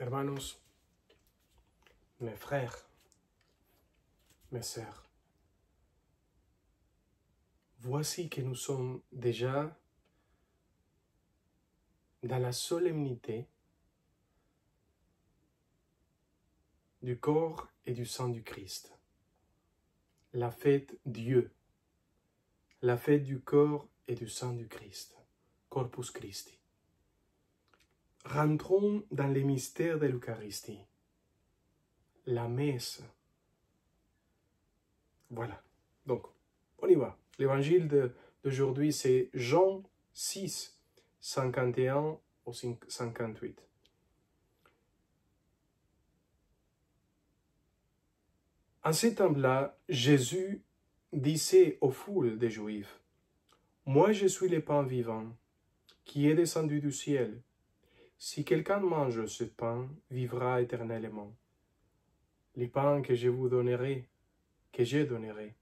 Hermanos, mes frères, mes sœurs, voici que nous sommes déjà dans la solennité du corps et du sang du Christ, la fête Dieu, la fête du corps et du sang du Christ, Corpus Christi. Rentrons dans les mystères de l'Eucharistie, la messe. Voilà, donc on y va. L'évangile d'aujourd'hui, c'est Jean 6, 51 au 58. En ce temps-là, Jésus disait aux foules des Juifs, « Moi je suis le pain vivant, qui est descendu du ciel. Si quelqu'un mange ce pain, vivra éternellement. Le pain que je vous donnerai, que je donnerai,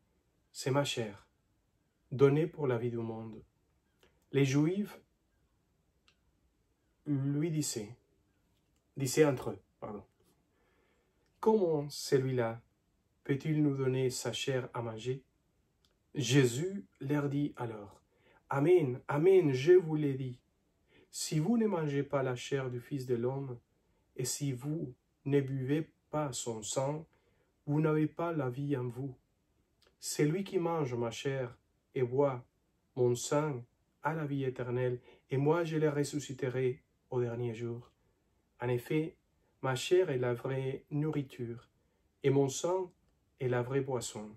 c'est ma chair, donnée pour la vie du monde. » Les Juifs lui disaient entre eux, comment celui-là peut-il nous donner sa chair à manger? Jésus leur dit alors, Amen, Amen, je vous l'ai dit. Si vous ne mangez pas la chair du Fils de l'homme, et si vous ne buvez pas son sang, vous n'avez pas la vie en vous. Celui qui mange ma chair et boit mon sang a la vie éternelle, et moi je le ressusciterai au dernier jour. En effet, ma chair est la vraie nourriture, et mon sang est la vraie boisson.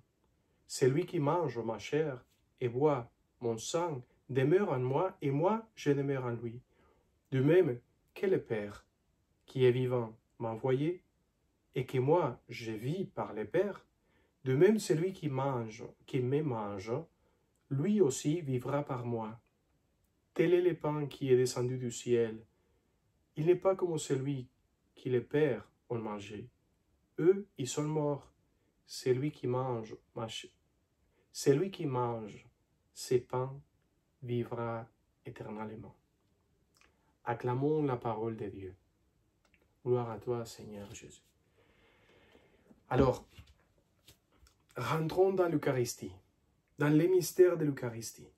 Celui qui mange ma chair et boit mon sang demeure en moi, et moi je demeure en lui. De même que le Père, qui est vivant, m'a envoyé, et que moi je vis par le Père, de même celui qui me mange, lui aussi vivra par moi. Tel est le pain qui est descendu du ciel. Il n'est pas comme celui qui le Père ont mangé. Eux, ils sont morts. Celui qui mange ces pains vivra éternellement. Acclamons la parole de Dieu. Gloire à toi, Seigneur Jésus. Alors, rentrons dans l'Eucharistie, dans les mystères de l'Eucharistie.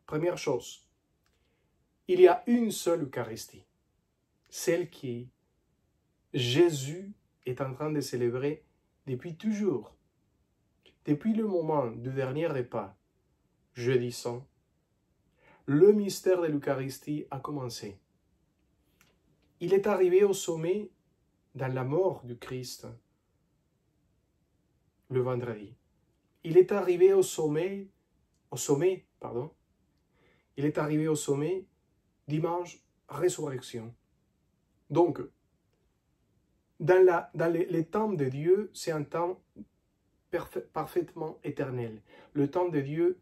Première chose, il y a une seule Eucharistie, celle qui Jésus est en train de célébrer depuis toujours, depuis le moment du dernier repas, jeudi saint. Le mystère de l'Eucharistie a commencé. Il est arrivé au sommet dans la mort du Christ le vendredi. Il est arrivé au sommet dimanche, résurrection. Donc, dans les temps de Dieu, c'est un temps parfaitement éternel. Le temps de Dieu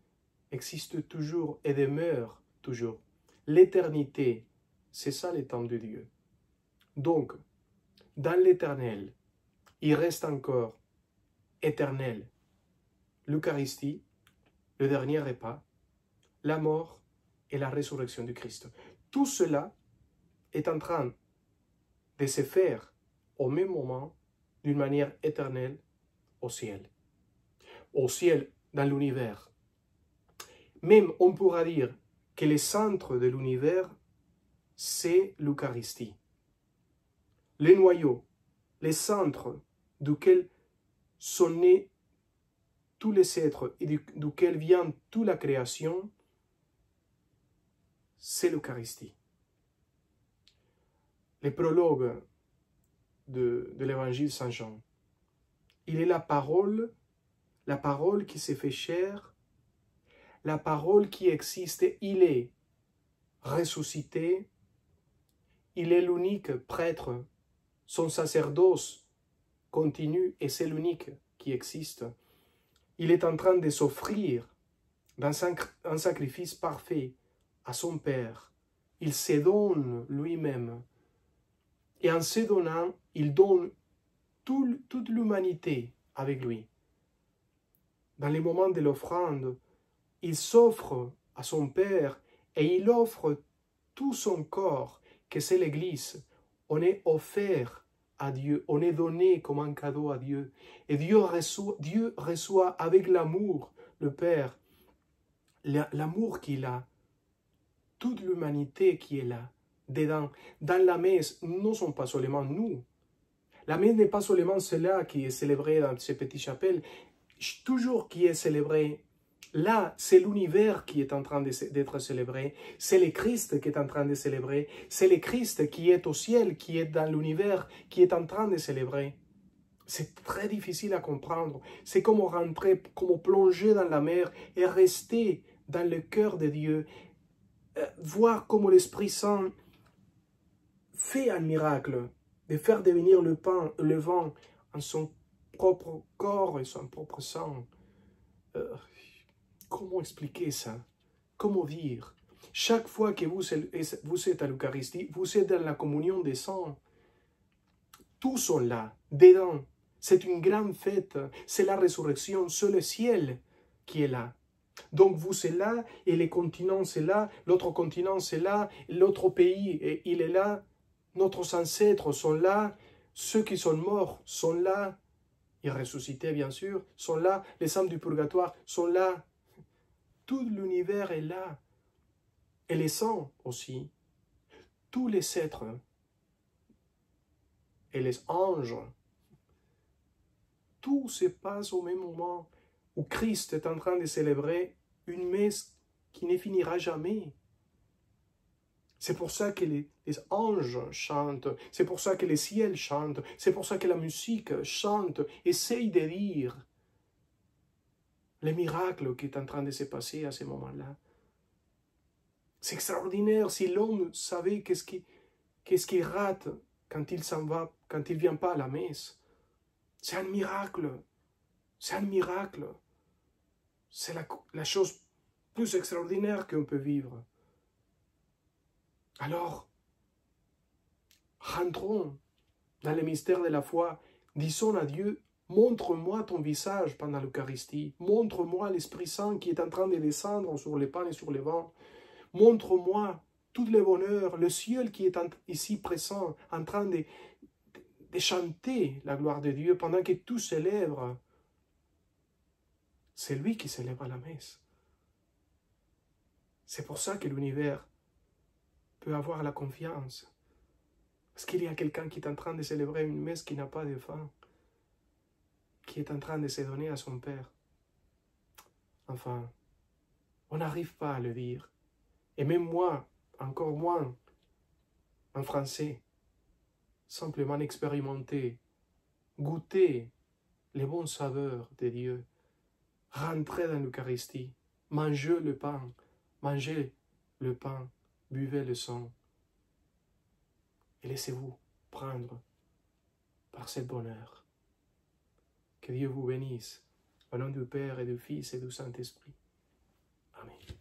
existe toujours et demeure toujours. L'éternité, c'est ça le temps de Dieu. Donc, dans l'éternel, il reste encore éternel l'Eucharistie, le dernier repas, la mort et la résurrection du Christ. Tout cela est en train de se faire au même moment, d'une manière éternelle, au ciel. Au ciel, dans l'univers. Même, on pourra dire que le centre de l'univers, c'est l'Eucharistie. Le noyau, le centre duquel sont nés tous les êtres et duquel vient toute la création, c'est l'Eucharistie. Le prologue de l'évangile Saint Jean, il est la parole qui s'est fait chair, la parole qui existe, il est ressuscité, il est l'unique prêtre, son sacerdoce continue et c'est l'unique qui existe. Il est en train de s'offrir dans un sacrifice parfait à son Père. Il se donne lui-même. Et en se donnant, il donne toute l'humanité avec lui. Dans les moments de l'offrande, il s'offre à son Père et il offre tout son corps, que c'est l'Église, on est offert à Dieu, on est donné comme un cadeau à Dieu. Et Dieu reçoit avec l'amour, le Père, l'amour qu'il a, toute l'humanité qui est là, dedans. Dans la messe, nous ne sommes pas seulement nous. La messe n'est pas seulement cela qui est célébré dans ces petites chapelles, toujours qui est célébré. Là, c'est l'univers qui est en train d'être célébré. C'est le Christ qui est en train de célébrer. C'est le Christ qui est au ciel, qui est dans l'univers, qui est en train de célébrer. C'est très difficile à comprendre. C'est comme rentrer, comme plonger dans la mer et rester dans le cœur de Dieu. Voir comment l'Esprit Saint fait un miracle, de faire devenir le vent en son propre corps et son propre sang. Comment expliquer ça? Comment dire? Chaque fois que vous êtes à l'Eucharistie, vous êtes dans la communion des saints. Tous sont là, dedans. C'est une grande fête. C'est la résurrection. C'est le ciel qui est là. Donc vous êtes là, et les continents c'est là, l'autre continent c'est là, l'autre pays il est là, nos ancêtres sont là, ceux qui sont morts sont là, et ressuscités bien sûr, sont là, les âmes du purgatoire sont là. Tout l'univers est là. Et les saints aussi. Tous les êtres. Et les anges. Tout se passe au même moment où Christ est en train de célébrer une messe qui ne finira jamais. C'est pour ça que les anges chantent. C'est pour ça que les ciels chantent. C'est pour ça que la musique chante. Essaye de dire le miracle qui est en train de se passer à ce moment-là. C'est extraordinaire. Si l'homme savait qu'est-ce qu'il rate quand il s'en va, quand il ne vient pas à la messe. C'est un miracle. C'est un miracle. C'est la chose plus extraordinaire qu'on peut vivre. Alors, rentrons dans le mystère de la foi. Disons à Dieu, montre-moi ton visage pendant l'Eucharistie. Montre-moi l'Esprit Saint qui est en train de descendre sur les pains et sur les vents. Montre-moi tout le bonheur, le ciel qui est ici présent, en train de chanter la gloire de Dieu pendant que tout célèbre. C'est lui qui célèbre la messe. C'est pour ça que l'univers peut avoir la confiance. Parce qu'il y a quelqu'un qui est en train de célébrer une messe qui n'a pas de fin, qui est en train de se donner à son Père. Enfin, on n'arrive pas à le dire. Et même moi, encore moins, en français, simplement expérimenter, goûter les bons saveurs de Dieu, rentrer dans l'Eucharistie, manger le pain, buvez le sang, et laissez-vous prendre par ce bonheur. Que Dieu vous bénisse, au nom du Père et du Fils et du Saint-Esprit. Amen.